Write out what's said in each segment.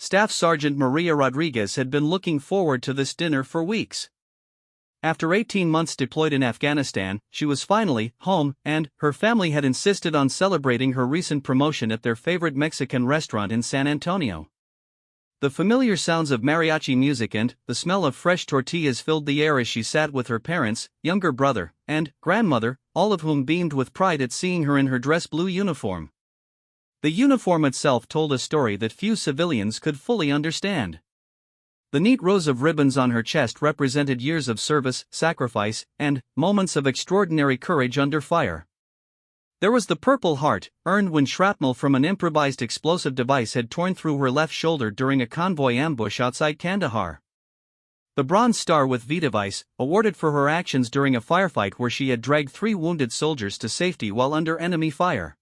Staff Sergeant Maria Rodriguez had been looking forward to this dinner for weeks. After 18 months deployed in Afghanistan, she was finally home, and her family had insisted on celebrating her recent promotion at their favorite Mexican restaurant in San Antonio. The familiar sounds of mariachi music and the smell of fresh tortillas filled the air as she sat with her parents, younger brother, and grandmother, all of whom beamed with pride at seeing her in her dress blue uniform. The uniform itself told a story that few civilians could fully understand. The neat rows of ribbons on her chest represented years of service, sacrifice, and moments of extraordinary courage under fire. There was the Purple Heart, earned when shrapnel from an improvised explosive device had torn through her left shoulder during a convoy ambush outside Kandahar. The Bronze Star with V-device, awarded for her actions during a firefight where she had dragged 3 wounded soldiers to safety while under enemy fire.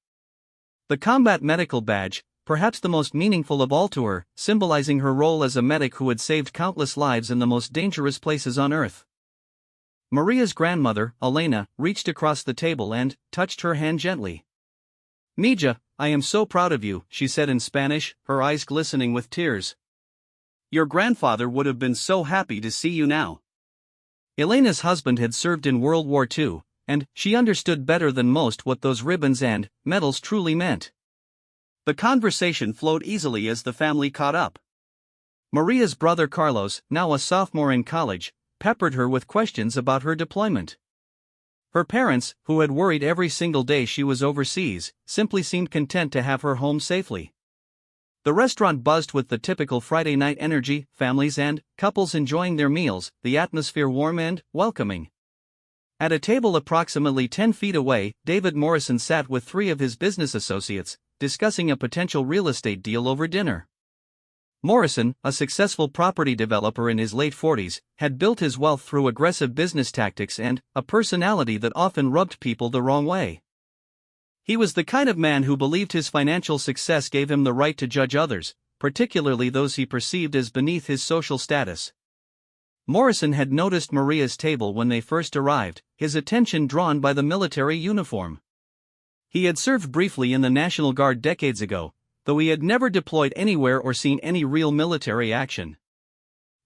The Combat Medical Badge, perhaps the most meaningful of all to her, symbolizing her role as a medic who had saved countless lives in the most dangerous places on Earth. Maria's grandmother, Elena, reached across the table and touched her hand gently. "Mija, I am so proud of you," she said in Spanish, her eyes glistening with tears. "Your grandfather would have been so happy to see you now." Elena's husband had served in World War II, and she understood better than most what those ribbons and medals truly meant. The conversation flowed easily as the family caught up. Maria's brother Carlos, now a sophomore in college, peppered her with questions about her deployment. Her parents, who had worried every single day she was overseas, simply seemed content to have her home safely. The restaurant buzzed with the typical Friday night energy, families and couples enjoying their meals, the atmosphere warm and welcoming. At a table approximately 10 feet away, David Morrison sat with 3 of his business associates, discussing a potential real estate deal over dinner. Morrison, a successful property developer in his late 40s, had built his wealth through aggressive business tactics and a personality that often rubbed people the wrong way. He was the kind of man who believed his financial success gave him the right to judge others, particularly those he perceived as beneath his social status. Morrison had noticed Maria's table when they first arrived, his attention drawn by the military uniform. He had served briefly in the National Guard decades ago, though he had never deployed anywhere or seen any real military action.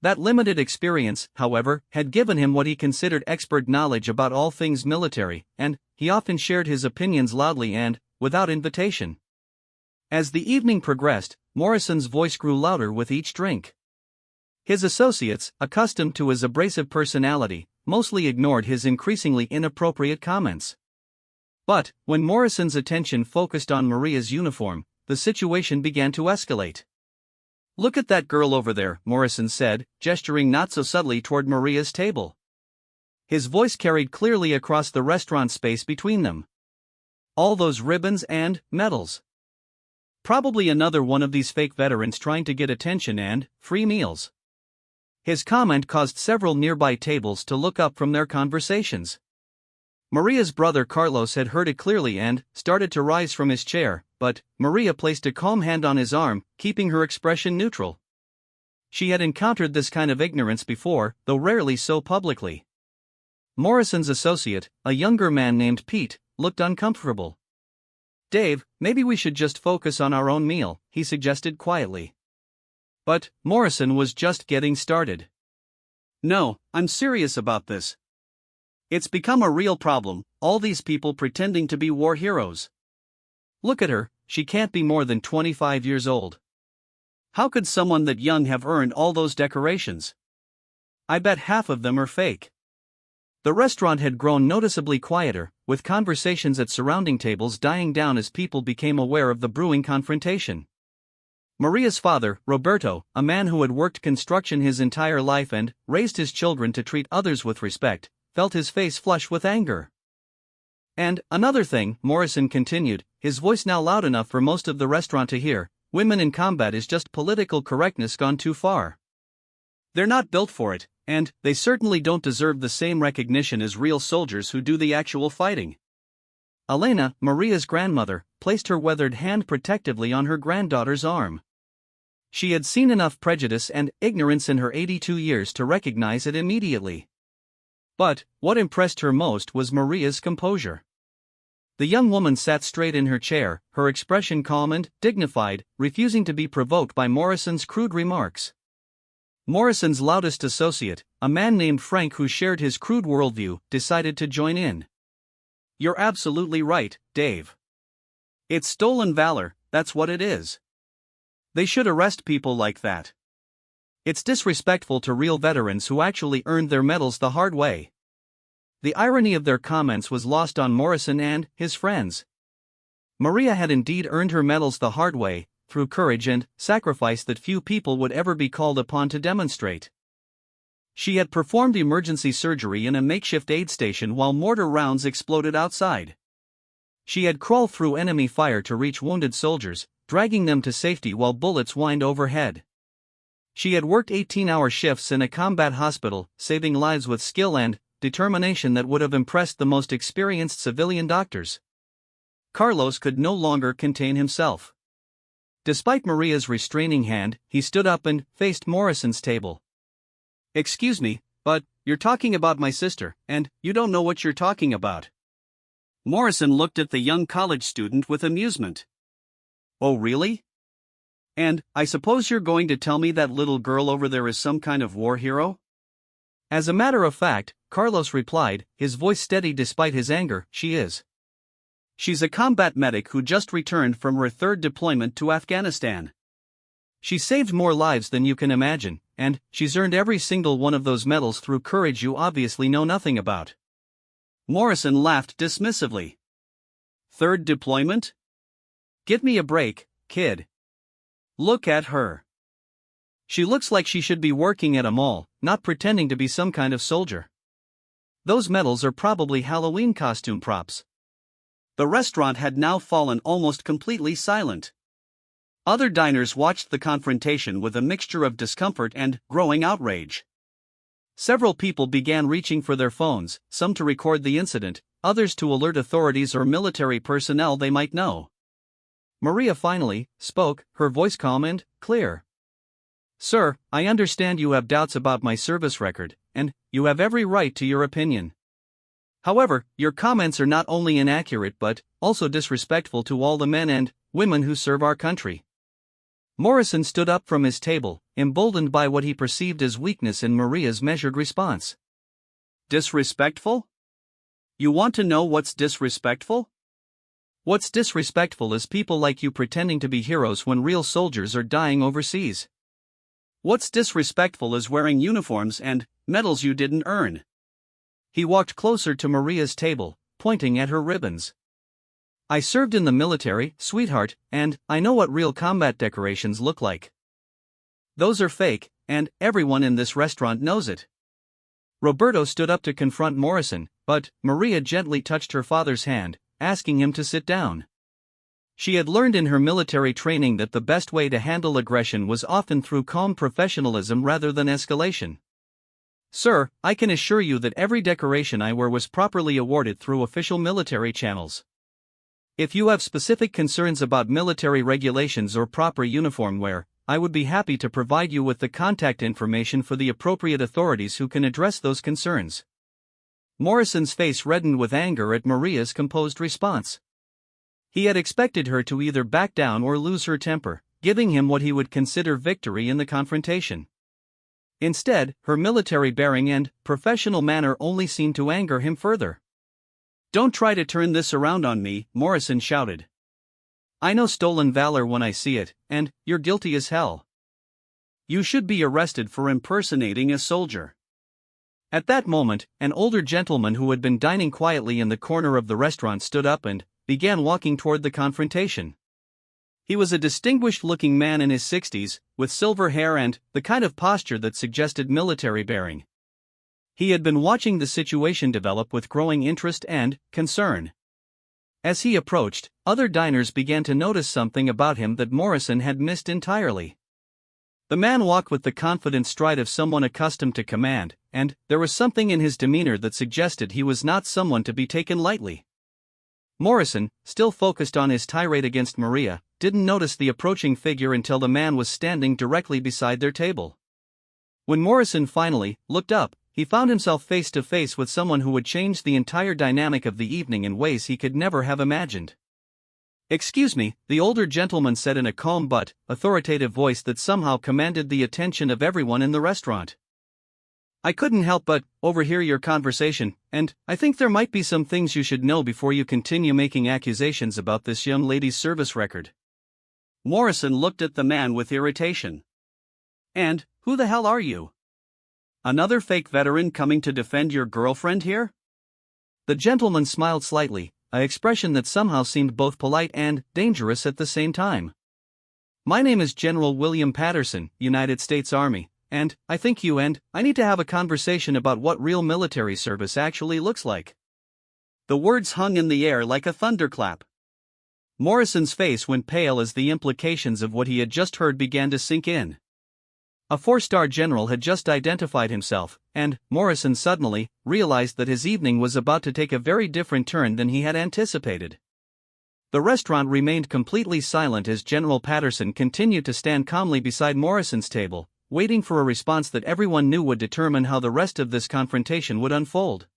That limited experience, however, had given him what he considered expert knowledge about all things military, and he often shared his opinions loudly and without invitation. As the evening progressed, Morrison's voice grew louder with each drink. His associates, accustomed to his abrasive personality, mostly ignored his increasingly inappropriate comments. But when Morrison's attention focused on Maria's uniform, the situation began to escalate. "Look at that girl over there," Morrison said, gesturing not so subtly toward Maria's table. His voice carried clearly across the restaurant space between them. "All those ribbons and medals. Probably another one of these fake veterans trying to get attention and free meals." His comment caused several nearby tables to look up from their conversations. Maria's brother Carlos had heard it clearly and started to rise from his chair, but Maria placed a calm hand on his arm, keeping her expression neutral. She had encountered this kind of ignorance before, though rarely so publicly. Morrison's associate, a younger man named Pete, looked uncomfortable. "Dave, maybe we should just focus on our own meal," he suggested quietly. But Morrison was just getting started. "No, I'm serious about this. It's become a real problem, all these people pretending to be war heroes. Look at her, she can't be more than 25 years old. How could someone that young have earned all those decorations? I bet half of them are fake." The restaurant had grown noticeably quieter, with conversations at surrounding tables dying down as people became aware of the brewing confrontation. Maria's father, Roberto, a man who had worked construction his entire life and raised his children to treat others with respect, felt his face flush with anger. "And another thing," Morrison continued, his voice now loud enough for most of the restaurant to hear, "women in combat is just political correctness gone too far. They're not built for it, and they certainly don't deserve the same recognition as real soldiers who do the actual fighting." Elena, Maria's grandmother, placed her weathered hand protectively on her granddaughter's arm. She had seen enough prejudice and ignorance in her 82 years to recognize it immediately. But what impressed her most was Maria's composure. The young woman sat straight in her chair, her expression calm and dignified, refusing to be provoked by Morrison's crude remarks. Morrison's loudest associate, a man named Frank who shared his crude worldview, decided to join in. "You're absolutely right, Dave. It's stolen valor, that's what it is. They should arrest people like that. It's disrespectful to real veterans who actually earned their medals the hard way." The irony of their comments was lost on Morrison and his friends. Maria had indeed earned her medals the hard way, through courage and sacrifice that few people would ever be called upon to demonstrate. She had performed emergency surgery in a makeshift aid station while mortar rounds exploded outside. She had crawled through enemy fire to reach wounded soldiers, dragging them to safety while bullets whined overhead. She had worked 18-hour shifts in a combat hospital, saving lives with skill and determination that would have impressed the most experienced civilian doctors. Carlos could no longer contain himself. Despite Maria's restraining hand, he stood up and faced Morrison's table. "Excuse me, but you're talking about my sister, and you don't know what you're talking about." Morrison looked at the young college student with amusement. "Oh really? And I suppose you're going to tell me that little girl over there is some kind of war hero?" As a matter of fact, Carlos replied, his voice steady despite his anger, "She is. She's a combat medic who just returned from her third deployment to Afghanistan. She saved more lives than you can imagine, and she's earned every single one of those medals through courage you obviously know nothing about." Morrison laughed dismissively. "Third deployment? Give me a break, kid. Look at her. She looks like she should be working at a mall, not pretending to be some kind of soldier. Those medals are probably Halloween costume props." The restaurant had now fallen almost completely silent. Other diners watched the confrontation with a mixture of discomfort and growing outrage. Several people began reaching for their phones, some to record the incident, others to alert authorities or military personnel they might know. Maria finally spoke, her voice calm and clear. "Sir, I understand you have doubts about my service record, and you have every right to your opinion. However, your comments are not only inaccurate but also disrespectful to all the men and women who serve our country." Morrison stood up from his table, emboldened by what he perceived as weakness in Maria's measured response. "Disrespectful? You want to know what's disrespectful? What's disrespectful is people like you pretending to be heroes when real soldiers are dying overseas. What's disrespectful is wearing uniforms and medals you didn't earn." He walked closer to Maria's table, pointing at her ribbons. "I served in the military, sweetheart, and I know what real combat decorations look like. Those are fake, and everyone in this restaurant knows it." Roberto stood up to confront Morrison, but Maria gently touched her father's hand, asking him to sit down. She had learned in her military training that the best way to handle aggression was often through calm professionalism rather than escalation. "Sir, I can assure you that every decoration I wear was properly awarded through official military channels. If you have specific concerns about military regulations or proper uniform wear, I would be happy to provide you with the contact information for the appropriate authorities who can address those concerns." Morrison's face reddened with anger at Maria's composed response. He had expected her to either back down or lose her temper, giving him what he would consider victory in the confrontation. Instead, her military bearing and professional manner only seemed to anger him further. "Don't try to turn this around on me," Morrison shouted. "I know stolen valor when I see it, and you're guilty as hell. You should be arrested for impersonating a soldier." At that moment, an older gentleman who had been dining quietly in the corner of the restaurant stood up and began walking toward the confrontation. He was a distinguished-looking man in his 60s, with silver hair and the kind of posture that suggested military bearing. He had been watching the situation develop with growing interest and concern. As he approached, other diners began to notice something about him that Morrison had missed entirely. The man walked with the confident stride of someone accustomed to command, and there was something in his demeanor that suggested he was not someone to be taken lightly. Morrison, still focused on his tirade against Maria, didn't notice the approaching figure until the man was standing directly beside their table. When Morrison finally looked up, he found himself face to face with someone who would change the entire dynamic of the evening in ways he could never have imagined. "Excuse me," the older gentleman said in a calm but authoritative voice that somehow commanded the attention of everyone in the restaurant. "I couldn't help but overhear your conversation, and I think there might be some things you should know before you continue making accusations about this young lady's service record." Morrison looked at the man with irritation. "And who the hell are you? Another fake veteran coming to defend your girlfriend here?" The gentleman smiled slightly, an expression that somehow seemed both polite and dangerous at the same time. "My name is General William Patterson, United States Army, and I think you and I need to have a conversation about what real military service actually looks like." The words hung in the air like a thunderclap. Morrison's face went pale as the implications of what he had just heard began to sink in. A four-star general had just identified himself, and Morrison suddenly realized that his evening was about to take a very different turn than he had anticipated. The restaurant remained completely silent as General Patterson continued to stand calmly beside Morrison's table, waiting for a response that everyone knew would determine how the rest of this confrontation would unfold.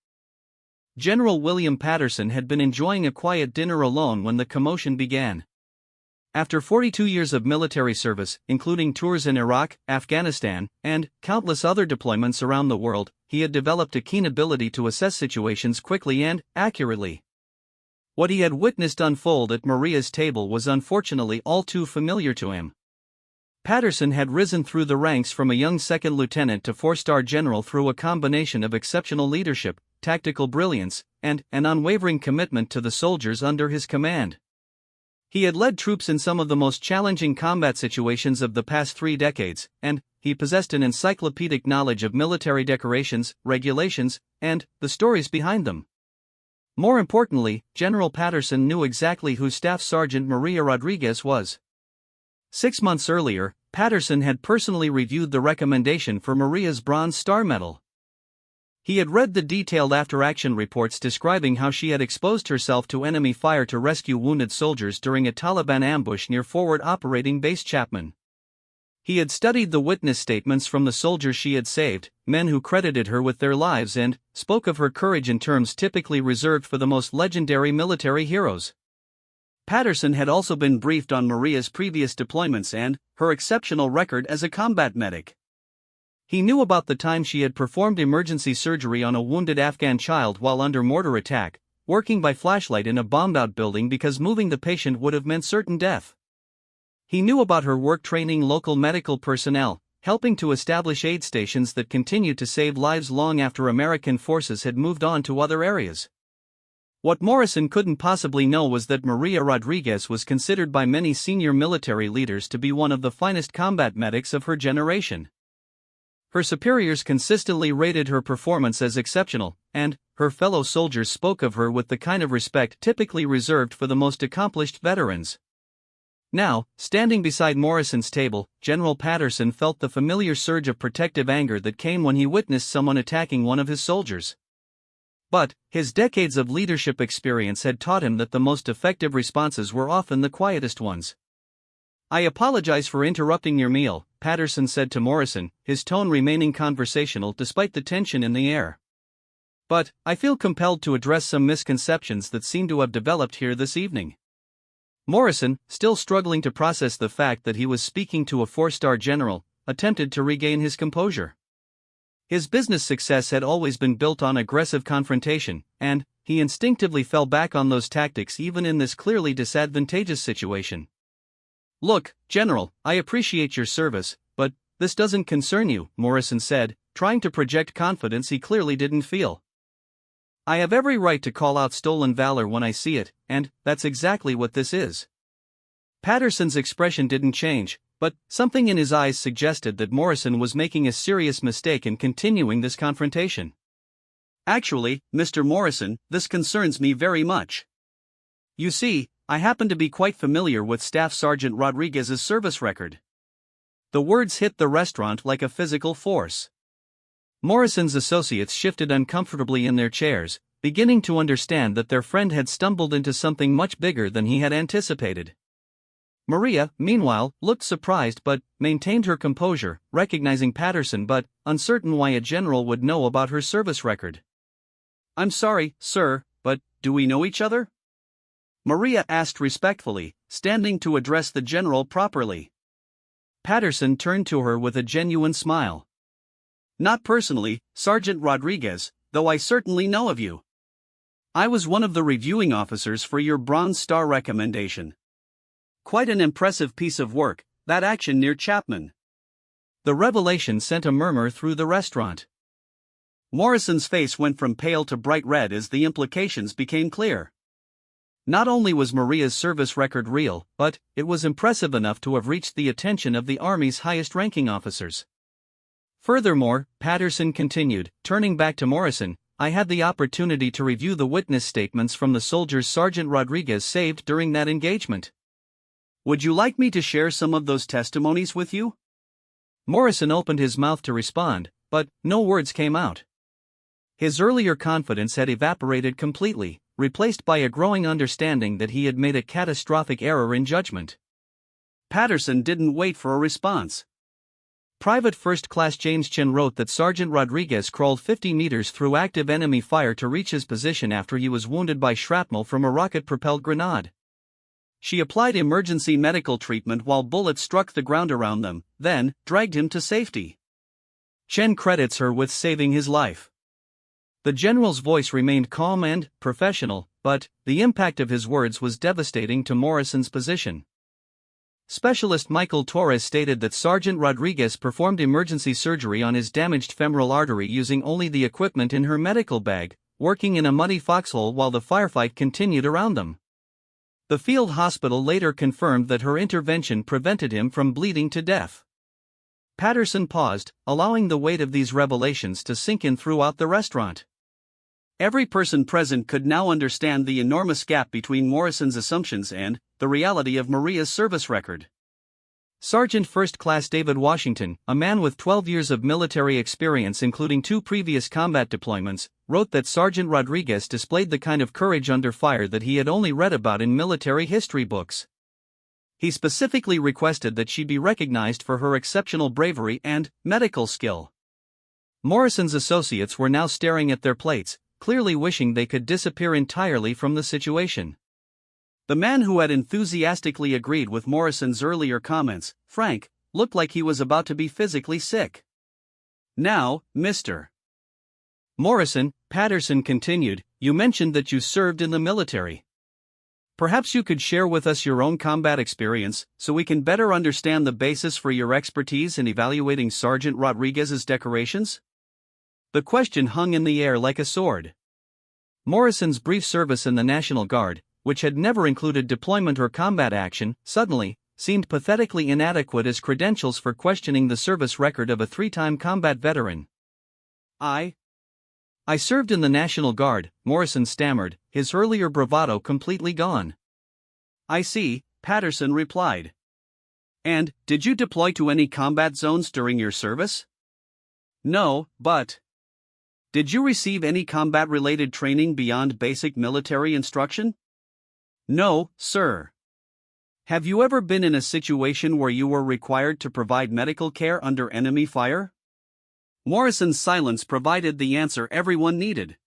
General William Patterson had been enjoying a quiet dinner alone when the commotion began. After 42 years of military service, including tours in Iraq, Afghanistan, and countless other deployments around the world, he had developed a keen ability to assess situations quickly and accurately. What he had witnessed unfold at Maria's table was unfortunately all too familiar to him. Patterson had risen through the ranks from a young second lieutenant to four-star general through a combination of exceptional leadership, tactical brilliance, and an unwavering commitment to the soldiers under his command. He had led troops in some of the most challenging combat situations of the past 3 decades, and he possessed an encyclopedic knowledge of military decorations, regulations, and the stories behind them. More importantly, General Patterson knew exactly who Staff Sergeant Maria Rodriguez was. 6 months earlier, Patterson had personally reviewed the recommendation for Maria's Bronze Star Medal. He had read the detailed after-action reports describing how she had exposed herself to enemy fire to rescue wounded soldiers during a Taliban ambush near Forward Operating Base Chapman. He had studied the witness statements from the soldiers she had saved, men who credited her with their lives and spoke of her courage in terms typically reserved for the most legendary military heroes. Patterson had also been briefed on Maria's previous deployments and her exceptional record as a combat medic. He knew about the time she had performed emergency surgery on a wounded Afghan child while under mortar attack, working by flashlight in a bombed-out building because moving the patient would have meant certain death. He knew about her work training local medical personnel, helping to establish aid stations that continued to save lives long after American forces had moved on to other areas. What Morrison couldn't possibly know was that Maria Rodriguez was considered by many senior military leaders to be one of the finest combat medics of her generation. Her superiors consistently rated her performance as exceptional, and her fellow soldiers spoke of her with the kind of respect typically reserved for the most accomplished veterans. Now, standing beside Morrison's table, General Patterson felt the familiar surge of protective anger that came when he witnessed someone attacking one of his soldiers. But his decades of leadership experience had taught him that the most effective responses were often the quietest ones. "I apologize for interrupting your meal," Patterson said to Morrison, his tone remaining conversational despite the tension in the air. "But I feel compelled to address some misconceptions that seem to have developed here this evening." Morrison, still struggling to process the fact that he was speaking to a four-star general, attempted to regain his composure. His business success had always been built on aggressive confrontation, and he instinctively fell back on those tactics even in this clearly disadvantageous situation. "Look, General, I appreciate your service, but this doesn't concern you," Morrison said, trying to project confidence he clearly didn't feel. "I have every right to call out stolen valor when I see it, and that's exactly what this is." Patterson's expression didn't change, but something in his eyes suggested that Morrison was making a serious mistake in continuing this confrontation. "Actually, Mr. Morrison, this concerns me very much. You see, I happen to be quite familiar with Staff Sergeant Rodriguez's service record." The words hit the restaurant like a physical force. Morrison's associates shifted uncomfortably in their chairs, beginning to understand that their friend had stumbled into something much bigger than he had anticipated. Maria, meanwhile, looked surprised but maintained her composure, recognizing Patterson but uncertain why a general would know about her service record. "I'm sorry, sir, but do we know each other?" Maria asked respectfully, standing to address the general properly. Patterson turned to her with a genuine smile. "Not personally, Sergeant Rodriguez, though I certainly know of you. I was one of the reviewing officers for your Bronze Star recommendation. Quite an impressive piece of work, that action near Chapman." The revelation sent a murmur through the restaurant. Morrison's face went from pale to bright red as the implications became clear. Not only was Maria's service record real, but it was impressive enough to have reached the attention of the Army's highest-ranking officers. Furthermore, Patterson continued, turning back to Morrison, "I had the opportunity to review the witness statements from the soldiers Sergeant Rodriguez saved during that engagement. Would you like me to share some of those testimonies with you?" Morrison opened his mouth to respond, but no words came out. His earlier confidence had evaporated completely, replaced by a growing understanding that he had made a catastrophic error in judgment. Patterson didn't wait for a response. Private First Class James Chin wrote that Sergeant Rodriguez crawled 50 meters through active enemy fire to reach his position after he was wounded by shrapnel from a rocket-propelled grenade. She applied emergency medical treatment while bullets struck the ground around them, then dragged him to safety. Chen credits her with saving his life. The general's voice remained calm and professional, but the impact of his words was devastating to Morrison's position. Specialist Michael Torres stated that Sergeant Rodriguez performed emergency surgery on his damaged femoral artery using only the equipment in her medical bag, working in a muddy foxhole while the firefight continued around them. The field hospital later confirmed that her intervention prevented him from bleeding to death. Patterson paused, allowing the weight of these revelations to sink in throughout the restaurant. Every person present could now understand the enormous gap between Morrison's assumptions and the reality of Maria's service record. Sergeant First Class David Washington, a man with 12 years of military experience including 2 previous combat deployments, wrote that Sergeant Rodriguez displayed the kind of courage under fire that he had only read about in military history books. He specifically requested that she be recognized for her exceptional bravery and medical skill. Morrison's associates were now staring at their plates, clearly wishing they could disappear entirely from the situation. The man who had enthusiastically agreed with Morrison's earlier comments, Frank, looked like he was about to be physically sick. "Now, Mr. Morrison," Patterson continued, "you mentioned that you served in the military. Perhaps you could share with us your own combat experience, so we can better understand the basis for your expertise in evaluating Sergeant Rodriguez's decorations?" The question hung in the air like a sword. Morrison's brief service in the National Guard, which had never included deployment or combat action, suddenly seemed pathetically inadequate as credentials for questioning the service record of a 3-time combat veteran. I served in the National Guard," Morrison stammered, his earlier bravado completely gone. "I see," Patterson replied. "And did you deploy to any combat zones during your service?" "No, but did you receive any combat-related training beyond basic military instruction?" "No, sir." "Have you ever been in a situation where you were required to provide medical care under enemy fire?" Morrison's silence provided the answer everyone needed.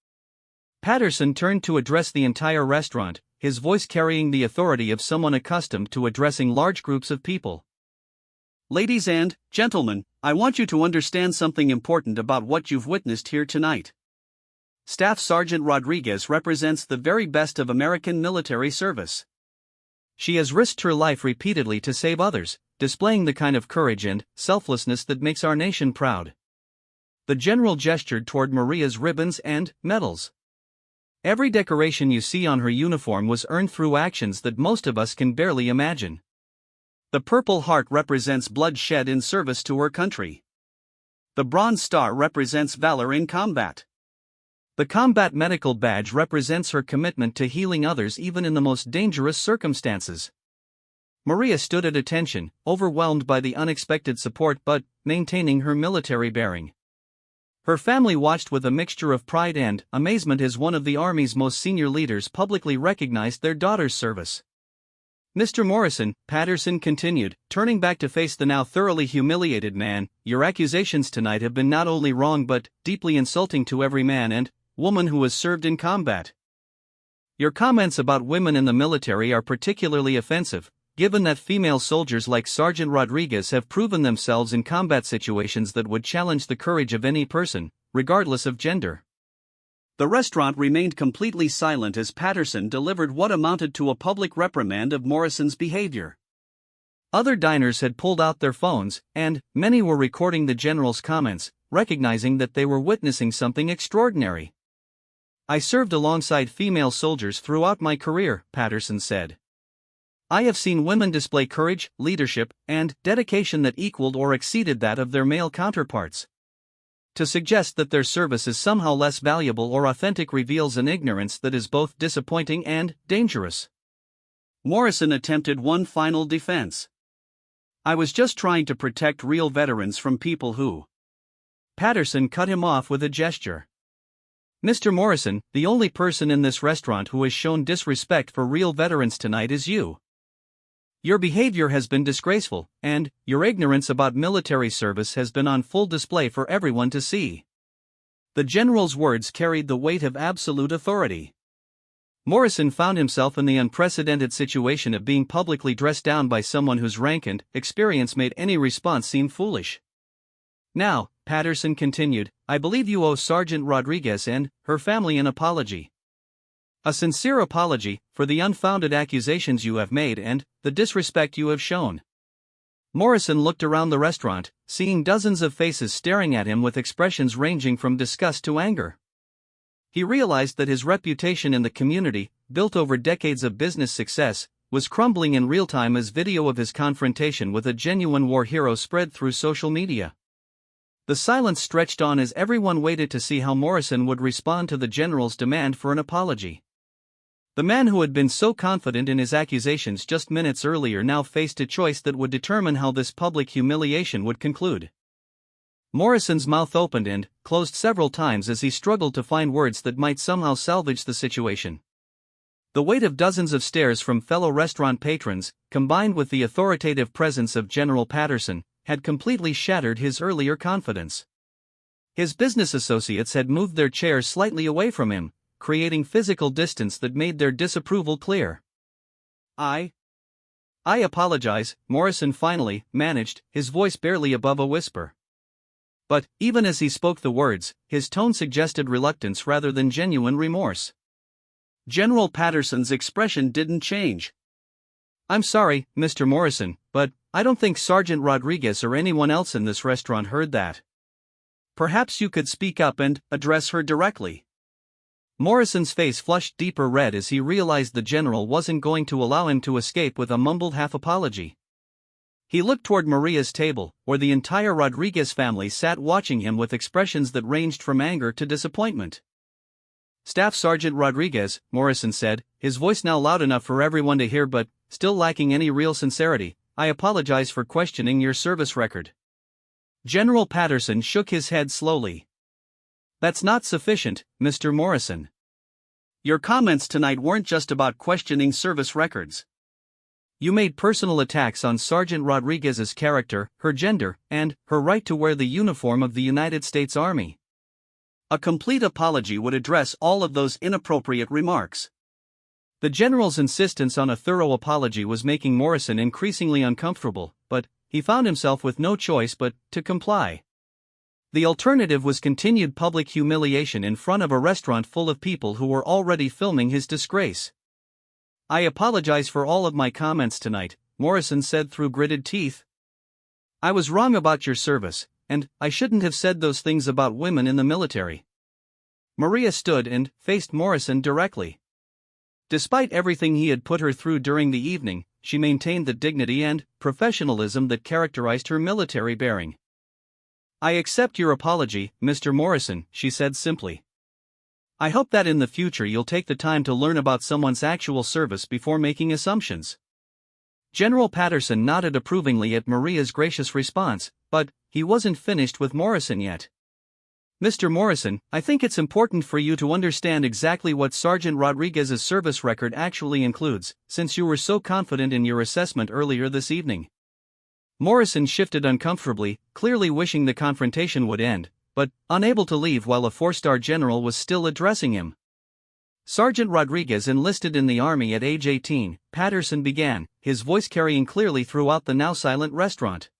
Patterson turned to address the entire restaurant, his voice carrying the authority of someone accustomed to addressing large groups of people. "Ladies and gentlemen, I want you to understand something important about what you've witnessed here tonight. Staff Sergeant Rodriguez represents the very best of American military service. She has risked her life repeatedly to save others, displaying the kind of courage and selflessness that makes our nation proud." The general gestured toward Maria's ribbons and medals. "Every decoration you see on her uniform was earned through actions that most of us can barely imagine. The Purple Heart represents blood shed in service to her country. The Bronze Star represents valor in combat. The Combat Medical Badge represents her commitment to healing others even in the most dangerous circumstances." Maria stood at attention, overwhelmed by the unexpected support but maintaining her military bearing. Her family watched with a mixture of pride and amazement as one of the Army's most senior leaders publicly recognized their daughter's service. Mr. Morrison, Patterson continued, turning back to face the now thoroughly humiliated man, your accusations tonight have been not only wrong but deeply insulting to every man and woman who has served in combat. Your comments about women in the military are particularly offensive, given that female soldiers like Sergeant Rodriguez have proven themselves in combat situations that would challenge the courage of any person, regardless of gender. The restaurant remained completely silent as Patterson delivered what amounted to a public reprimand of Morrison's behavior. Other diners had pulled out their phones, and many were recording the general's comments, recognizing that they were witnessing something extraordinary. I served alongside female soldiers throughout my career, Patterson said. I have seen women display courage, leadership, and dedication that equaled or exceeded that of their male counterparts. To suggest that their service is somehow less valuable or authentic reveals an ignorance that is both disappointing and dangerous. Morrison attempted one final defense. I was just trying to protect real veterans from people who. Patterson cut him off with a gesture. Mr. Morrison, the only person in this restaurant who has shown disrespect for real veterans tonight is you. Your behavior has been disgraceful, and your ignorance about military service has been on full display for everyone to see. The general's words carried the weight of absolute authority. Morrison found himself in the unprecedented situation of being publicly dressed down by someone whose rank and experience made any response seem foolish. Now, Patterson continued, I believe you owe Sergeant Rodriguez and her family an apology. A sincere apology for the unfounded accusations you have made and the disrespect you have shown. Morrison looked around the restaurant, seeing dozens of faces staring at him with expressions ranging from disgust to anger. He realized that his reputation in the community, built over decades of business success, was crumbling in real time as video of his confrontation with a genuine war hero spread through social media. The silence stretched on as everyone waited to see how Morrison would respond to the general's demand for an apology. The man who had been so confident in his accusations just minutes earlier now faced a choice that would determine how this public humiliation would conclude. Morrison's mouth opened and closed several times as he struggled to find words that might somehow salvage the situation. The weight of dozens of stares from fellow restaurant patrons, combined with the authoritative presence of General Patterson, had completely shattered his earlier confidence. His business associates had moved their chairs slightly away from him, creating physical distance that made their disapproval clear. I apologize, Morrison finally managed, his voice barely above a whisper. But, even as he spoke the words, his tone suggested reluctance rather than genuine remorse. General Patterson's expression didn't change. I'm sorry, Mr. Morrison, but I don't think Sergeant Rodriguez or anyone else in this restaurant heard that. Perhaps you could speak up and address her directly. Morrison's face flushed deeper red as he realized the general wasn't going to allow him to escape with a mumbled half-apology. He looked toward Maria's table, where the entire Rodriguez family sat watching him with expressions that ranged from anger to disappointment. Staff Sergeant Rodriguez, Morrison said, his voice now loud enough for everyone to hear but still lacking any real sincerity, I apologize for questioning your service record. General Patterson shook his head slowly. That's not sufficient, Mr. Morrison. Your comments tonight weren't just about questioning service records. You made personal attacks on Sergeant Rodriguez's character, her gender, and her right to wear the uniform of the United States Army. A complete apology would address all of those inappropriate remarks. The general's insistence on a thorough apology was making Morrison increasingly uncomfortable, but he found himself with no choice but to comply. The alternative was continued public humiliation in front of a restaurant full of people who were already filming his disgrace. I apologize for all of my comments tonight, Morrison said through gritted teeth. I was wrong about your service, and I shouldn't have said those things about women in the military. Maria stood and faced Morrison directly. Despite everything he had put her through during the evening, she maintained the dignity and professionalism that characterized her military bearing. I accept your apology, Mr. Morrison, she said simply. I hope that in the future you'll take the time to learn about someone's actual service before making assumptions. General Patterson nodded approvingly at Maria's gracious response, but he wasn't finished with Morrison yet. Mr. Morrison, I think it's important for you to understand exactly what Sergeant Rodriguez's service record actually includes, since you were so confident in your assessment earlier this evening. Morrison shifted uncomfortably, clearly wishing the confrontation would end, but unable to leave while a four-star general was still addressing him. Sergeant Rodriguez enlisted in the Army at age 18, Patterson began, his voice carrying clearly throughout the now-silent restaurant.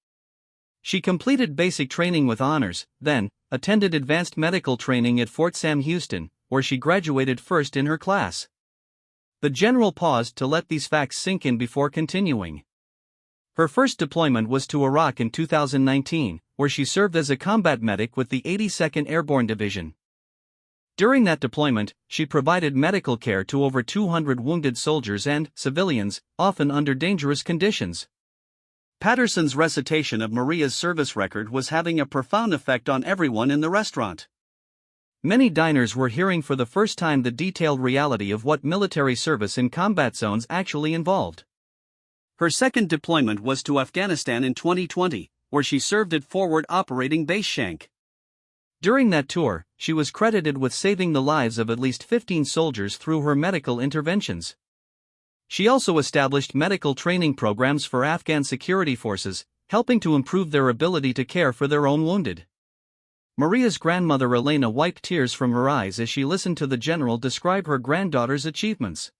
She completed basic training with honors, then attended advanced medical training at Fort Sam Houston, where she graduated first in her class. The general paused to let these facts sink in before continuing. Her first deployment was to Iraq in 2019, where she served as a combat medic with the 82nd Airborne Division. During that deployment, she provided medical care to over 200 wounded soldiers and civilians, often under dangerous conditions. Patterson's recitation of Maria's service record was having a profound effect on everyone in the restaurant. Many diners were hearing for the first time the detailed reality of what military service in combat zones actually involved. Her second deployment was to Afghanistan in 2020, where she served at Forward Operating Base Shank. During that tour, she was credited with saving the lives of at least 15 soldiers through her medical interventions. She also established medical training programs for Afghan security forces, helping to improve their ability to care for their own wounded. Maria's grandmother Elena wiped tears from her eyes as she listened to the general describe her granddaughter's achievements.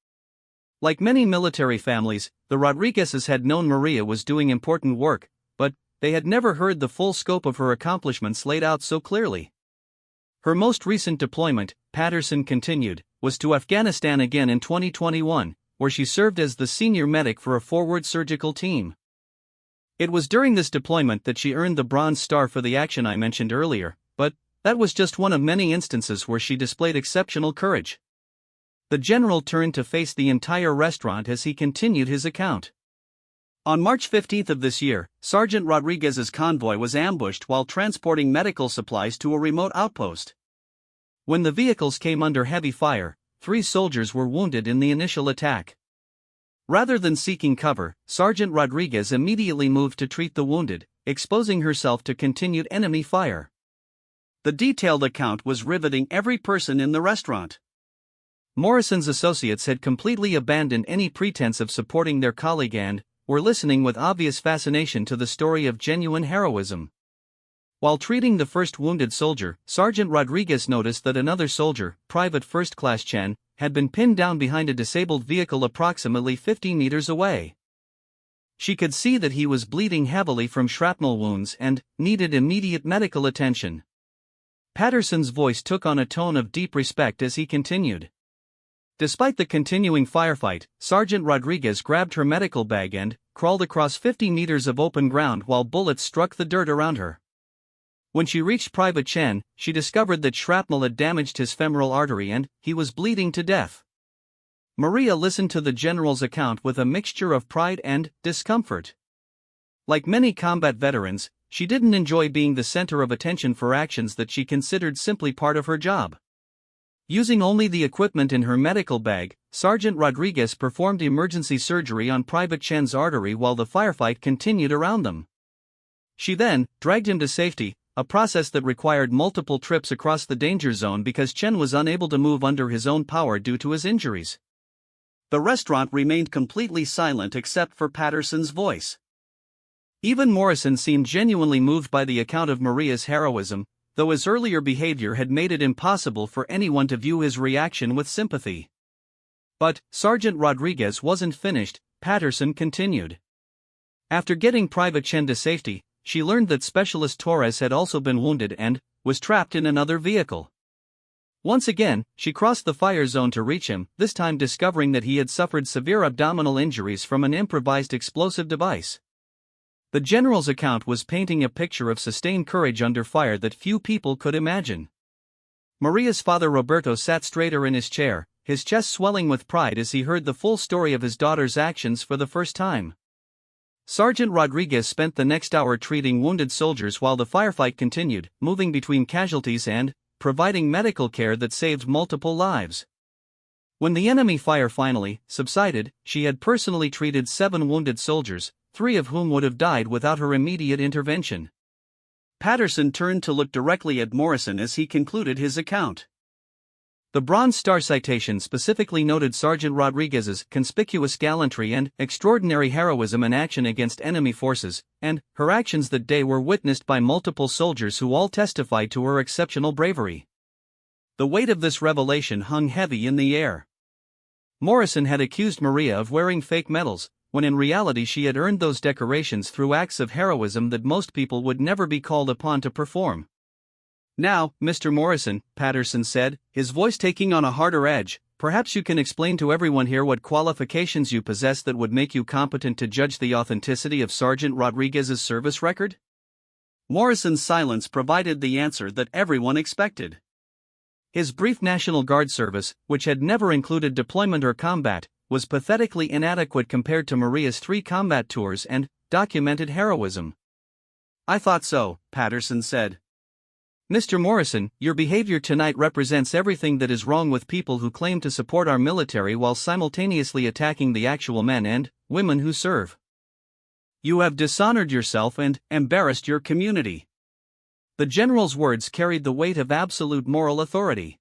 Like many military families, the Rodriguezes had known Maria was doing important work, but they had never heard the full scope of her accomplishments laid out so clearly. Her most recent deployment, Patterson continued, was to Afghanistan again in 2021, where she served as the senior medic for a forward surgical team. It was during this deployment that she earned the Bronze Star for the action I mentioned earlier, but that was just one of many instances where she displayed exceptional courage. The general turned to face the entire restaurant as he continued his account. On March 15 of this year, Sergeant Rodriguez's convoy was ambushed while transporting medical supplies to a remote outpost. When the vehicles came under heavy fire, 3 soldiers were wounded in the initial attack. Rather than seeking cover, Sergeant Rodriguez immediately moved to treat the wounded, exposing herself to continued enemy fire. The detailed account was riveting every person in the restaurant. Morrison's associates had completely abandoned any pretense of supporting their colleague and were listening with obvious fascination to the story of genuine heroism. While treating the first wounded soldier, Sergeant Rodriguez noticed that another soldier, Private First Class Chen, had been pinned down behind a disabled vehicle approximately 50 meters away. She could see that he was bleeding heavily from shrapnel wounds and needed immediate medical attention. Patterson's voice took on a tone of deep respect as he continued. Despite the continuing firefight, Sergeant Rodriguez grabbed her medical bag and crawled across 50 meters of open ground while bullets struck the dirt around her. When she reached Private Chen, she discovered that shrapnel had damaged his femoral artery and he was bleeding to death. Maria listened to the general's account with a mixture of pride and discomfort. Like many combat veterans, she didn't enjoy being the center of attention for actions that she considered simply part of her job. Using only the equipment in her medical bag, Sergeant Rodriguez performed emergency surgery on Private Chen's artery while the firefight continued around them. She then dragged him to safety, a process that required multiple trips across the danger zone because Chen was unable to move under his own power due to his injuries. The restaurant remained completely silent except for Patterson's voice. Even Morrison seemed genuinely moved by the account of Maria's heroism, though his earlier behavior had made it impossible for anyone to view his reaction with sympathy. But Sergeant Rodriguez wasn't finished. Patterson continued. After getting Private Chen to safety, she learned that Specialist Torres had also been wounded and was trapped in another vehicle. Once again, she crossed the fire zone to reach him, this time discovering that he had suffered severe abdominal injuries from an improvised explosive device. The general's account was painting a picture of sustained courage under fire that few people could imagine. Maria's father Roberto sat straighter in his chair, his chest swelling with pride as he heard the full story of his daughter's actions for the first time. Sergeant Rodriguez spent the next hour treating wounded soldiers while the firefight continued, moving between casualties and providing medical care that saved multiple lives. When the enemy fire finally subsided, she had personally treated 7 wounded soldiers, 3 of whom would have died without her immediate intervention. Patterson turned to look directly at Morrison as he concluded his account. The Bronze Star citation specifically noted Sergeant Rodriguez's conspicuous gallantry and extraordinary heroism in action against enemy forces, and her actions that day were witnessed by multiple soldiers who all testified to her exceptional bravery. The weight of this revelation hung heavy in the air. Morrison had accused Maria of wearing fake medals, when in reality she had earned those decorations through acts of heroism that most people would never be called upon to perform. "Now, Mr. Morrison," Patterson said, his voice taking on a harder edge, "perhaps you can explain to everyone here what qualifications you possess that would make you competent to judge the authenticity of Sergeant Rodriguez's service record?" Morrison's silence provided the answer that everyone expected. His brief National Guard service, which had never included deployment or combat, was pathetically inadequate compared to Maria's 3 combat tours and documented heroism. "I thought so," Patterson said. "Mr. Morrison, your behavior tonight represents everything that is wrong with people who claim to support our military while simultaneously attacking the actual men and women who serve. You have dishonored yourself and embarrassed your community." The general's words carried the weight of absolute moral authority.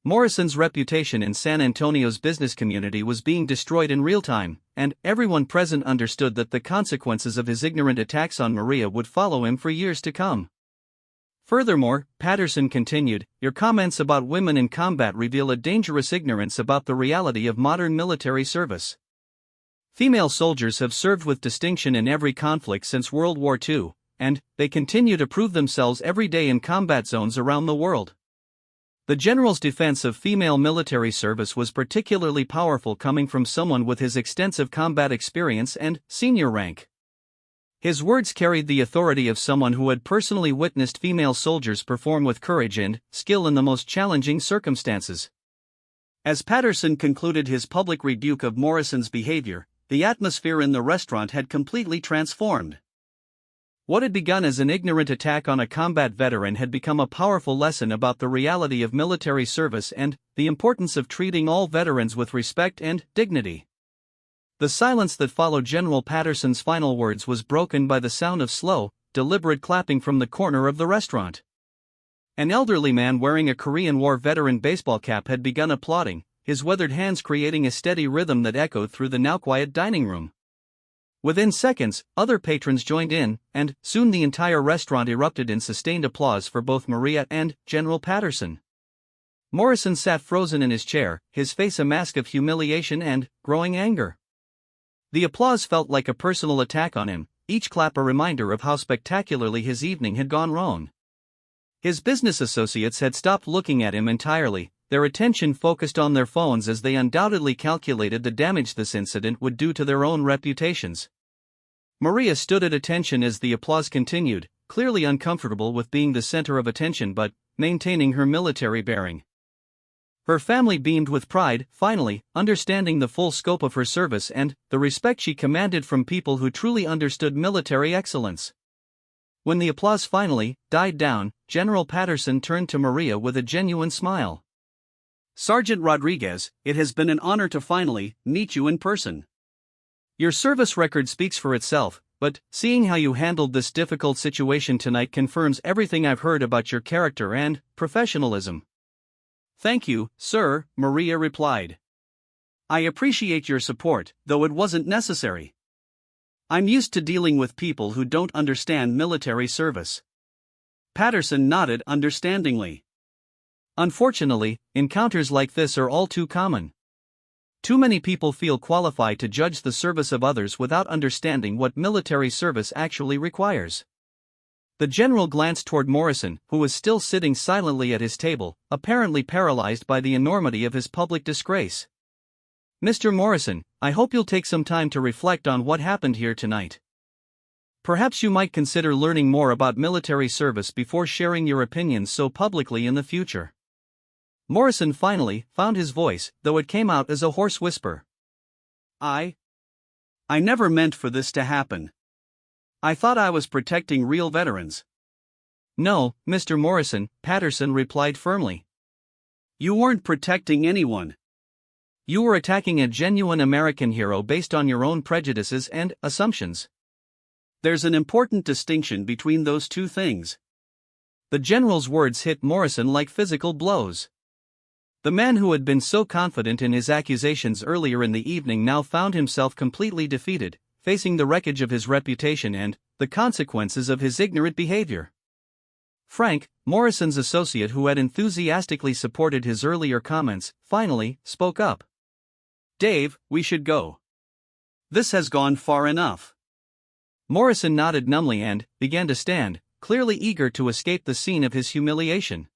Morrison's reputation in San Antonio's business community was being destroyed in real time, and everyone present understood that the consequences of his ignorant attacks on Maria would follow him for years to come. Furthermore, Patterson continued, "Your comments about women in combat reveal a dangerous ignorance about the reality of modern military service. Female soldiers have served with distinction in every conflict since World War II, and they continue to prove themselves every day in combat zones around the world." The general's defense of female military service was particularly powerful coming from someone with his extensive combat experience and senior rank. His words carried the authority of someone who had personally witnessed female soldiers perform with courage and skill in the most challenging circumstances. As Patterson concluded his public rebuke of Morrison's behavior, the atmosphere in the restaurant had completely transformed. What had begun as an ignorant attack on a combat veteran had become a powerful lesson about the reality of military service and the importance of treating all veterans with respect and dignity. The silence that followed General Patterson's final words was broken by the sound of slow, deliberate clapping from the corner of the restaurant. An elderly man wearing a Korean War veteran baseball cap had begun applauding, his weathered hands creating a steady rhythm that echoed through the now quiet dining room. Within seconds, other patrons joined in, and soon the entire restaurant erupted in sustained applause for both Maria and General Patterson. Morrison sat frozen in his chair, his face a mask of humiliation and growing anger. The applause felt like a personal attack on him, each clap a reminder of how spectacularly his evening had gone wrong. His business associates had stopped looking at him entirely, their attention focused on their phones as they undoubtedly calculated the damage this incident would do to their own reputations. Maria stood at attention as the applause continued, clearly uncomfortable with being the center of attention but maintaining her military bearing. Her family beamed with pride, finally, understanding the full scope of her service and the respect she commanded from people who truly understood military excellence. When the applause finally died down, General Patterson turned to Maria with a genuine smile. "Sergeant Rodriguez, it has been an honor to finally meet you in person. Your service record speaks for itself, but seeing how you handled this difficult situation tonight confirms everything I've heard about your character and professionalism." "Thank you, sir," Maria replied. "I appreciate your support, though it wasn't necessary. I'm used to dealing with people who don't understand military service." Patterson nodded understandingly. "Unfortunately, encounters like this are all too common. Too many people feel qualified to judge the service of others without understanding what military service actually requires." The general glanced toward Morrison, who was still sitting silently at his table, apparently paralyzed by the enormity of his public disgrace. "Mr. Morrison, I hope you'll take some time to reflect on what happened here tonight. Perhaps you might consider learning more about military service before sharing your opinions so publicly in the future." Morrison finally found his voice, though it came out as a hoarse whisper. I never meant for this to happen. I thought I was protecting real veterans." "No, Mr. Morrison," Patterson replied firmly. "You weren't protecting anyone. You were attacking a genuine American hero based on your own prejudices and assumptions. There's an important distinction between those two things. The general's words hit Morrison like physical blows. The man who had been so confident in his accusations earlier in the evening now found himself completely defeated, facing the wreckage of his reputation and the consequences of his ignorant behavior. Frank, Morrison's associate who had enthusiastically supported his earlier comments, finally spoke up. "Dave, we should go. This has gone far enough." Morrison nodded numbly and began to stand, clearly eager to escape the scene of his humiliation.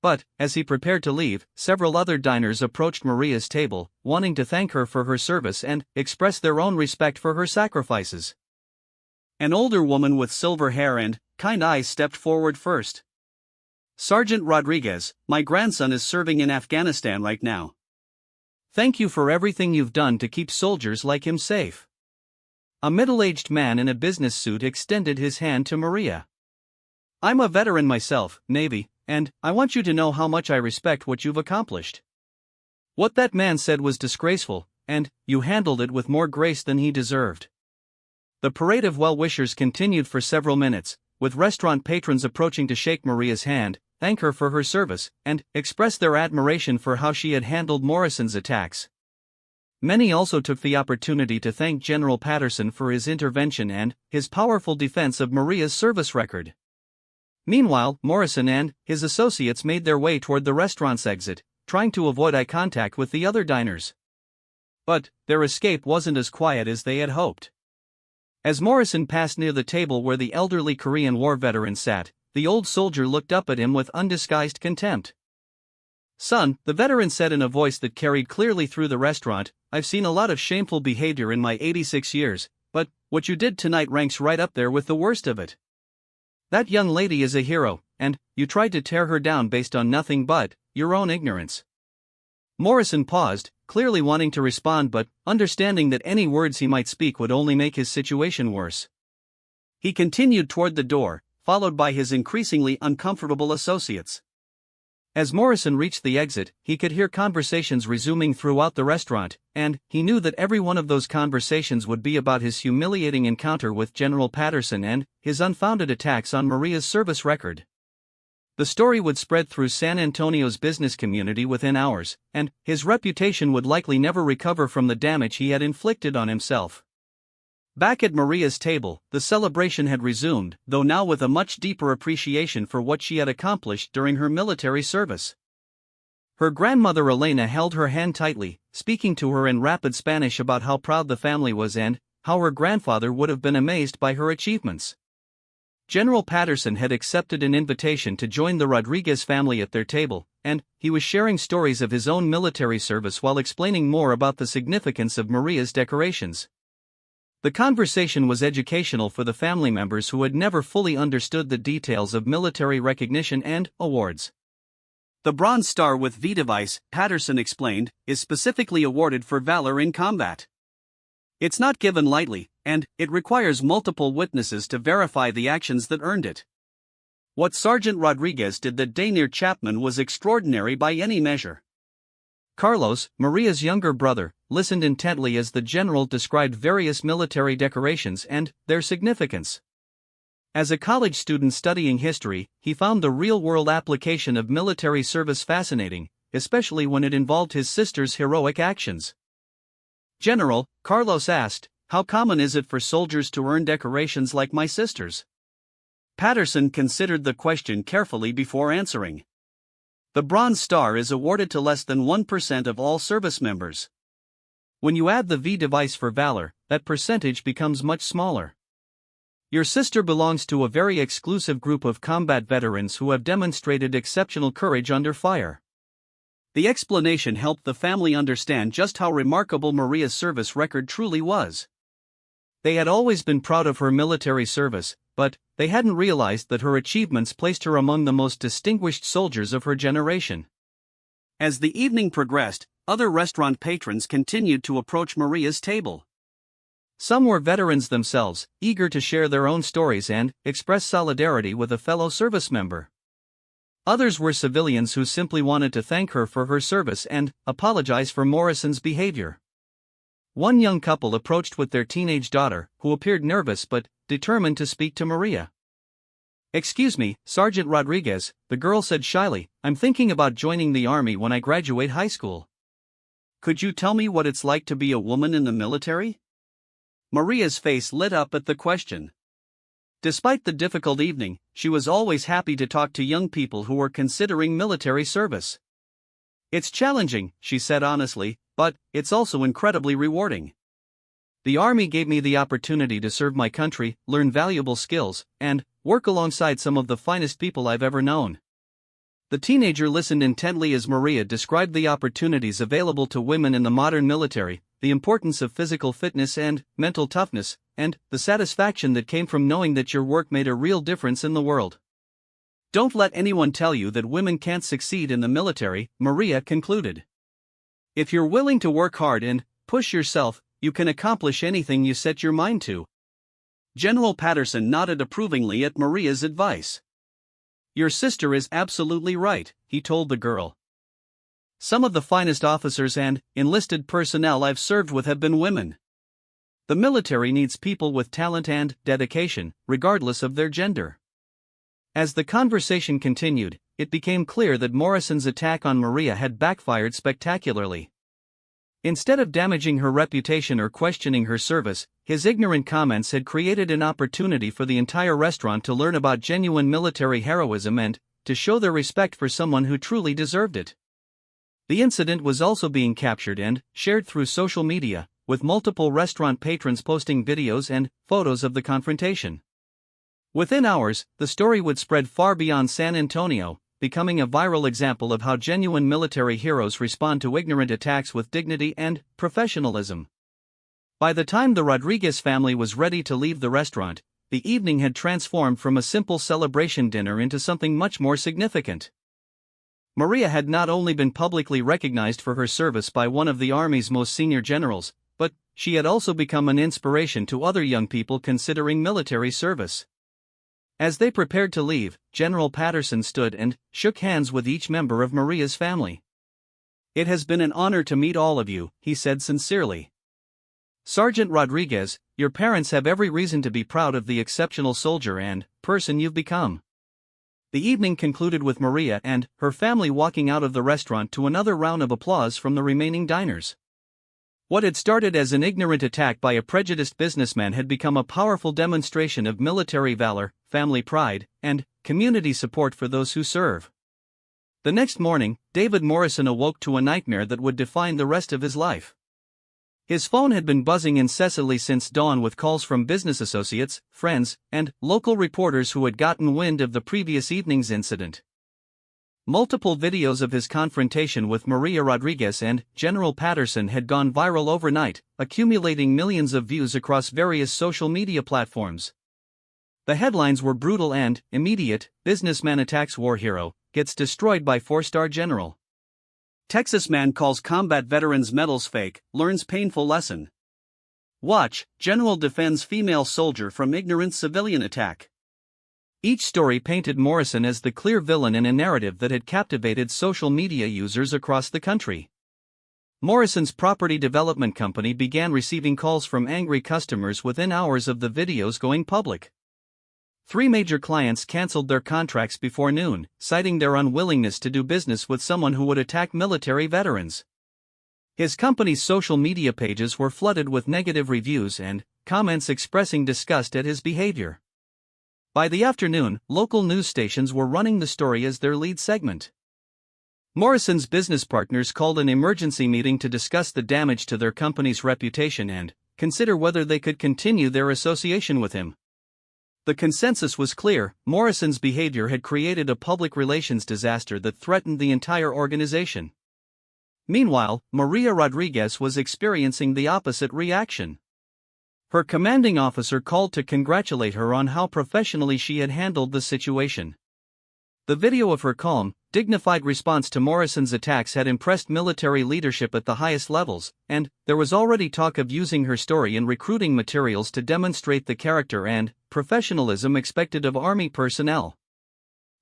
But, as he prepared to leave, several other diners approached Maria's table, wanting to thank her for her service and express their own respect for her sacrifices. An older woman with silver hair and kind eyes stepped forward first. "Sergeant Rodriguez, my grandson is serving in Afghanistan right now. Thank you for everything you've done to keep soldiers like him safe." A middle-aged man in a business suit extended his hand to Maria. "I'm a veteran myself, Navy, and I want you to know how much I respect what you've accomplished. What that man said was disgraceful, and you handled it with more grace than he deserved." The parade of well-wishers continued for several minutes, with restaurant patrons approaching to shake Maria's hand, thank her for her service, and express their admiration for how she had handled Morrison's attacks. Many also took the opportunity to thank General Patterson for his intervention and his powerful defense of Maria's service record. Meanwhile, Morrison and his associates made their way toward the restaurant's exit, trying to avoid eye contact with the other diners. But their escape wasn't as quiet as they had hoped. As Morrison passed near the table where the elderly Korean War veteran sat, the old soldier looked up at him with undisguised contempt. "Son," the veteran said in a voice that carried clearly through the restaurant, "I've seen a lot of shameful behavior in my 86 years, but what you did tonight ranks right up there with the worst of it. That young lady is a hero, and you tried to tear her down based on nothing but your own ignorance." Morrison paused, clearly wanting to respond but understanding that any words he might speak would only make his situation worse. He continued toward the door, followed by his increasingly uncomfortable associates. As Morrison reached the exit, he could hear conversations resuming throughout the restaurant, and he knew that every one of those conversations would be about his humiliating encounter with General Patterson and his unfounded attacks on Maria's service record. The story would spread through San Antonio's business community within hours, and his reputation would likely never recover from the damage he had inflicted on himself. Back at Maria's table, the celebration had resumed, though now with a much deeper appreciation for what she had accomplished during her military service. Her grandmother Elena held her hand tightly, speaking to her in rapid Spanish about how proud the family was and how her grandfather would have been amazed by her achievements. General Patterson had accepted an invitation to join the Rodriguez family at their table, and he was sharing stories of his own military service while explaining more about the significance of Maria's decorations. The conversation was educational for the family members who had never fully understood the details of military recognition and awards. "The Bronze Star with V device," Patterson explained, "is specifically awarded for valor in combat. It's not given lightly, and it requires multiple witnesses to verify the actions that earned it. What Sergeant Rodriguez did that day near Chapman was extraordinary by any measure." Carlos, Maria's younger brother, listened intently as the general described various military decorations and their significance. As a college student studying history, he found the real-world application of military service fascinating, especially when it involved his sister's heroic actions. "General," Carlos asked, "how common is it for soldiers to earn decorations like my sister's?" Patterson considered the question carefully before answering. "The Bronze Star is awarded to less than 1% of all service members. When you add the V device for valor, that percentage becomes much smaller. Your sister belongs to a very exclusive group of combat veterans who have demonstrated exceptional courage under fire." The explanation helped the family understand just how remarkable Maria's service record truly was. They had always been proud of her military service, but they hadn't realized that her achievements placed her among the most distinguished soldiers of her generation. As the evening progressed, other restaurant patrons continued to approach Maria's table. Some were veterans themselves, eager to share their own stories and express solidarity with a fellow service member. Others were civilians who simply wanted to thank her for her service and apologize for Morrison's behavior. One young couple approached with their teenage daughter, who appeared nervous but determined to speak to Maria. "Excuse me, Sergeant Rodriguez," the girl said shyly, "I'm thinking about joining the army when I graduate high school. Could you tell me what it's like to be a woman in the military?" Maria's face lit up at the question. Despite the difficult evening, she was always happy to talk to young people who were considering military service. "It's challenging," she said honestly, "but it's also incredibly rewarding. The army gave me the opportunity to serve my country, learn valuable skills, and work alongside some of the finest people I've ever known." The teenager listened intently as Maria described the opportunities available to women in the modern military, the importance of physical fitness and mental toughness, and the satisfaction that came from knowing that your work made a real difference in the world. "Don't let anyone tell you that women can't succeed in the military," Maria concluded. "If you're willing to work hard and push yourself, you can accomplish anything you set your mind to." General Patterson nodded approvingly at Maria's advice. "Your sister is absolutely right," he told the girl. "Some of the finest officers and enlisted personnel I've served with have been women. The military needs people with talent and dedication, regardless of their gender." As the conversation continued, it became clear that Morrison's attack on Maria had backfired spectacularly. Instead of damaging her reputation or questioning her service, his ignorant comments had created an opportunity for the entire restaurant to learn about genuine military heroism and to show their respect for someone who truly deserved it. The incident was also being captured and shared through social media, with multiple restaurant patrons posting videos and photos of the confrontation. Within hours, the story would spread far beyond San Antonio, becoming a viral example of how genuine military heroes respond to ignorant attacks with dignity and professionalism. By the time the Rodriguez family was ready to leave the restaurant, the evening had transformed from a simple celebration dinner into something much more significant. Maria had not only been publicly recognized for her service by one of the Army's most senior generals, but she had also become an inspiration to other young people considering military service. As they prepared to leave, General Patterson stood and shook hands with each member of Maria's family. "It has been an honor to meet all of you," he said sincerely. "Sergeant Rodriguez, your parents have every reason to be proud of the exceptional soldier and person you've become." The evening concluded with Maria and her family walking out of the restaurant to another round of applause from the remaining diners. What had started as an ignorant attack by a prejudiced businessman had become a powerful demonstration of military valor, family pride, and community support for those who serve. The next morning, David Morrison awoke to a nightmare that would define the rest of his life. His phone had been buzzing incessantly since dawn with calls from business associates, friends, and local reporters who had gotten wind of the previous evening's incident. Multiple videos of his confrontation with Maria Rodriguez and General Patterson had gone viral overnight, accumulating millions of views across various social media platforms. The headlines were brutal and immediate: "Businessman attacks war hero, gets destroyed by four-star general." "Texas man calls combat veterans' medals fake, learns painful lesson." "Watch, General defends female soldier from ignorant civilian attack." Each story painted Morrison as the clear villain in a narrative that had captivated social media users across the country. Morrison's property development company began receiving calls from angry customers within hours of the videos going public. 3 major clients canceled their contracts before noon, citing their unwillingness to do business with someone who would attack military veterans. His company's social media pages were flooded with negative reviews and comments expressing disgust at his behavior. By the afternoon, local news stations were running the story as their lead segment. Morrison's business partners called an emergency meeting to discuss the damage to their company's reputation and consider whether they could continue their association with him. The consensus was clear: Morrison's behavior had created a public relations disaster that threatened the entire organization. Meanwhile, Maria Rodriguez was experiencing the opposite reaction. Her commanding officer called to congratulate her on how professionally she had handled the situation. The video of her calm, dignified response to Morrison's attacks had impressed military leadership at the highest levels, and there was already talk of using her story in recruiting materials to demonstrate the character and professionalism expected of Army personnel.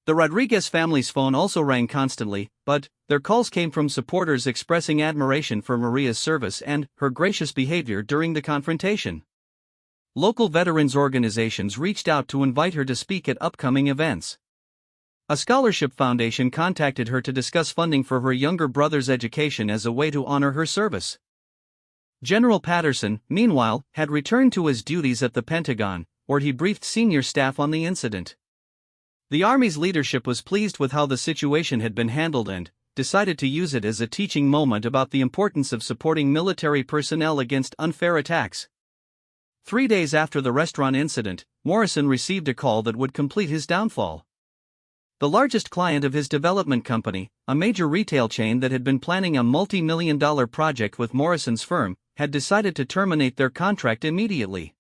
The Rodriguez family's phone also rang constantly, but their calls came from supporters expressing admiration for Maria's service and her gracious behavior during the confrontation. local veterans organizations reached out to invite her to speak at upcoming events. A scholarship foundation contacted her to discuss funding for her younger brother's education as a way to honor her service. General Patterson, meanwhile, had returned to his duties at the Pentagon, where he briefed senior staff on the incident. The Army's leadership was pleased with how the situation had been handled and decided to use it as a teaching moment about the importance of supporting military personnel against unfair attacks. 3 days after the restaurant incident, Morrison received a call that would complete his downfall. The largest client of his development company, a major retail chain that had been planning a multi-million-dollar project with Morrison's firm, had decided to terminate their contract immediately.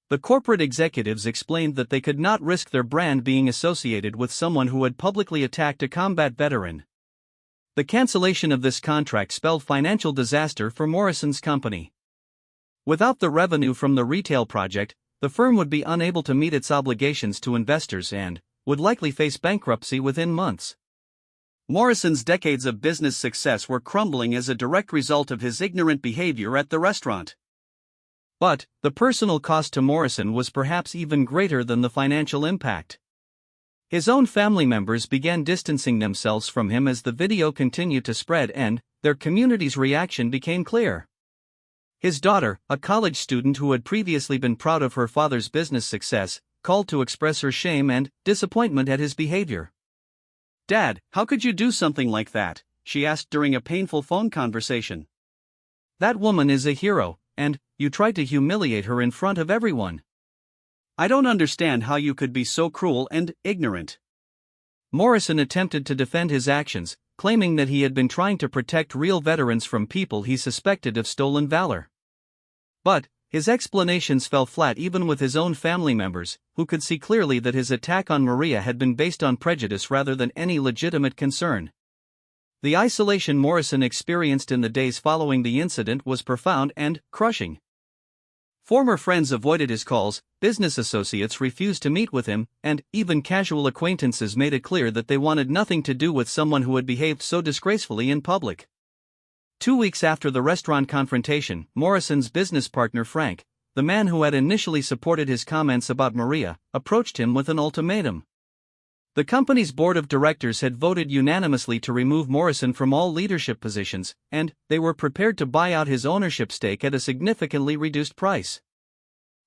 The corporate executives explained that they could not risk their brand being associated with someone who had publicly attacked a combat veteran. The cancellation of this contract spelled financial disaster for Morrison's company. Without the revenue from the retail project, the firm would be unable to meet its obligations to investors and would likely face bankruptcy within months. Morrison's decades of business success were crumbling as a direct result of his ignorant behavior at the restaurant. But the personal cost to Morrison was perhaps even greater than the financial impact. His own family members began distancing themselves from him as the video continued to spread and their community's reaction became clear. His daughter, a college student who had previously been proud of her father's business success, called to express her shame and disappointment at his behavior. "Dad, how could you do something like that?" she asked during a painful phone conversation. "That woman is a hero, and you tried to humiliate her in front of everyone. I don't understand how you could be so cruel and ignorant." Morrison attempted to defend his actions, claiming that he had been trying to protect real veterans from people he suspected of stolen valor. But his explanations fell flat even with his own family members, who could see clearly that his attack on Maria had been based on prejudice rather than any legitimate concern. The isolation Morrison experienced in the days following the incident was profound and crushing. Former friends avoided his calls, business associates refused to meet with him, and even casual acquaintances made it clear that they wanted nothing to do with someone who had behaved so disgracefully in public. 2 weeks after the restaurant confrontation, Morrison's business partner Frank, the man who had initially supported his comments about Maria, approached him with an ultimatum. The company's board of directors had voted unanimously to remove Morrison from all leadership positions, and they were prepared to buy out his ownership stake at a significantly reduced price.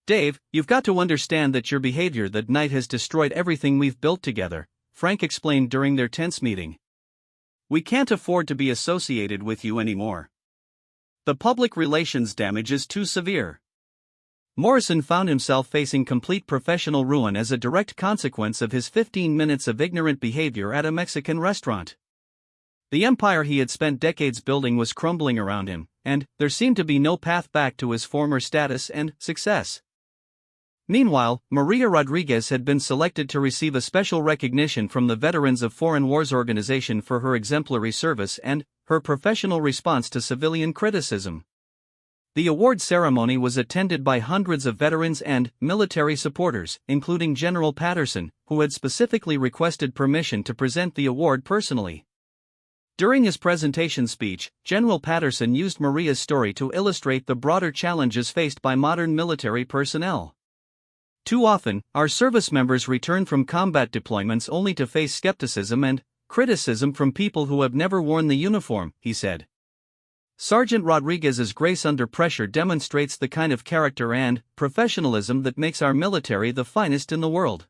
"Dave, you've got to understand that your behavior that night has destroyed everything we've built together," Frank explained during their tense meeting. "We can't afford to be associated with you anymore. The public relations damage is too severe." Morrison found himself facing complete professional ruin as a direct consequence of his 15 minutes of ignorant behavior at a Mexican restaurant. The empire he had spent decades building was crumbling around him, and there seemed to be no path back to his former status and success. Meanwhile, Maria Rodriguez had been selected to receive a special recognition from the Veterans of Foreign Wars organization for her exemplary service and her professional response to civilian criticism. The award ceremony was attended by hundreds of veterans and military supporters, including General Patterson, who had specifically requested permission to present the award personally. During his presentation speech, General Patterson used Maria's story to illustrate the broader challenges faced by modern military personnel. "Too often, our service members return from combat deployments only to face skepticism and criticism from people who have never worn the uniform," he said. Sergeant Rodriguez's grace under pressure demonstrates the kind of character and professionalism that makes our military the finest in the world.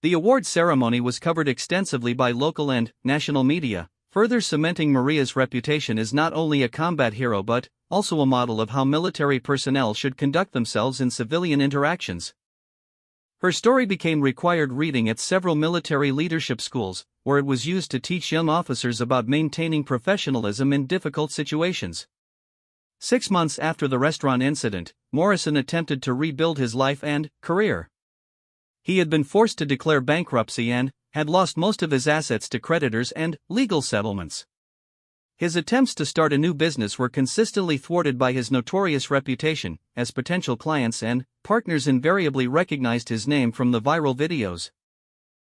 The award ceremony was covered extensively by local and national media, further cementing Maria's reputation as not only a combat hero but also a model of how military personnel should conduct themselves in civilian interactions. Her story became required reading at several military leadership schools, where it was used to teach young officers about maintaining professionalism in difficult situations. 6 months after the restaurant incident, Morrison attempted to rebuild his life and career. He had been forced to declare bankruptcy and had lost most of his assets to creditors and legal settlements. His attempts to start a new business were consistently thwarted by his notorious reputation, as potential clients and partners invariably recognized his name from the viral videos.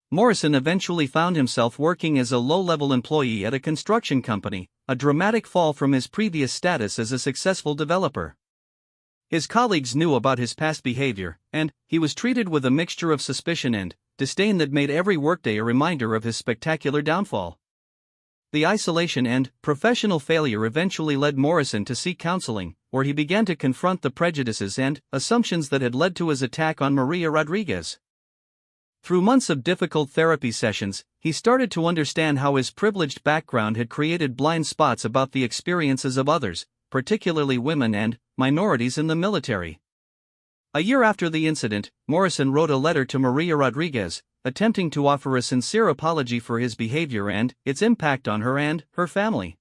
Morrison eventually found himself working as a low-level employee at a construction company, a dramatic fall from his previous status as a successful developer. His colleagues knew about his past behavior, and he was treated with a mixture of suspicion and disdain that made every workday a reminder of his spectacular downfall. The isolation and professional failure eventually led Morrison to seek counseling, where he began to confront the prejudices and assumptions that had led to his attack on Maria Rodriguez. Through months of difficult therapy sessions, he started to understand how his privileged background had created blind spots about the experiences of others, particularly women and minorities in the military. A year after the incident, Morrison wrote a letter to Maria Rodriguez, attempting to offer a sincere apology for his behavior and its impact on her and her family.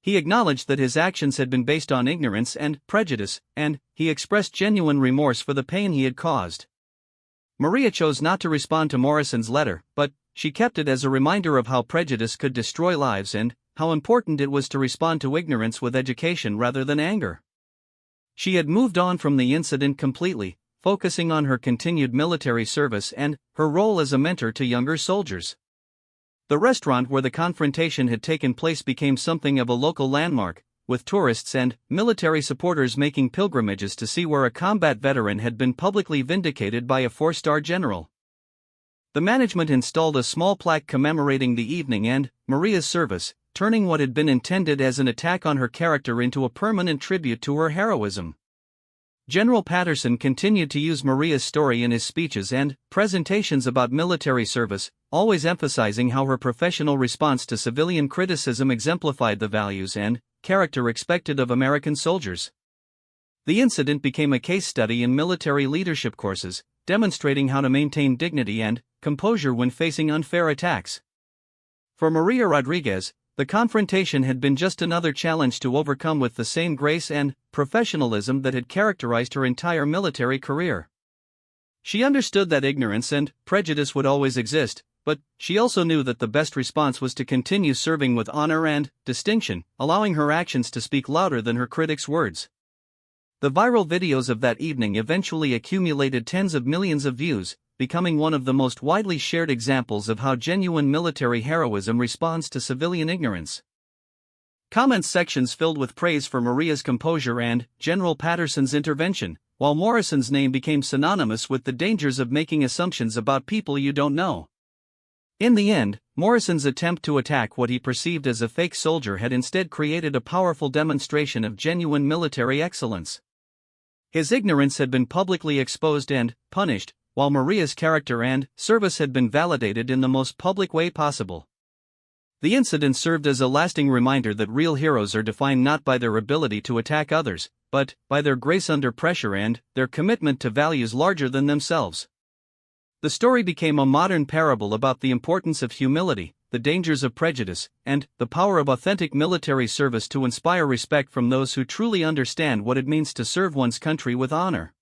He acknowledged that his actions had been based on ignorance and prejudice, and he expressed genuine remorse for the pain he had caused. Maria chose not to respond to Morrison's letter, but she kept it as a reminder of how prejudice could destroy lives and how important it was to respond to ignorance with education rather than anger. She had moved on from the incident completely, focusing on her continued military service and her role as a mentor to younger soldiers. The restaurant where the confrontation had taken place became something of a local landmark, with tourists and military supporters making pilgrimages to see where a combat veteran had been publicly vindicated by a four-star general. The management installed a small plaque commemorating the evening and Maria's service, turning what had been intended as an attack on her character into a permanent tribute to her heroism. General Patterson continued to use Maria's story in his speeches and presentations about military service, always emphasizing how her professional response to civilian criticism exemplified the values and character expected of American soldiers. The incident became a case study in military leadership courses, demonstrating how to maintain dignity and composure when facing unfair attacks. For Maria Rodriguez, the confrontation had been just another challenge to overcome with the same grace and professionalism that had characterized her entire military career. She understood that ignorance and prejudice would always exist, but she also knew that the best response was to continue serving with honor and distinction, allowing her actions to speak louder than her critics' words. The viral videos of that evening eventually accumulated tens of millions of views, becoming one of the most widely shared examples of how genuine military heroism responds to civilian ignorance. Comment sections filled with praise for Maria's composure and General Patterson's intervention, while Morrison's name became synonymous with the dangers of making assumptions about people you don't know. In the end, Morrison's attempt to attack what he perceived as a fake soldier had instead created a powerful demonstration of genuine military excellence. His ignorance had been publicly exposed and punished, while Maria's character and service had been validated in the most public way possible. The incident served as a lasting reminder that real heroes are defined not by their ability to attack others, but by their grace under pressure and their commitment to values larger than themselves. The story became a modern parable about the importance of humility, the dangers of prejudice, and the power of authentic military service to inspire respect from those who truly understand what it means to serve one's country with honor.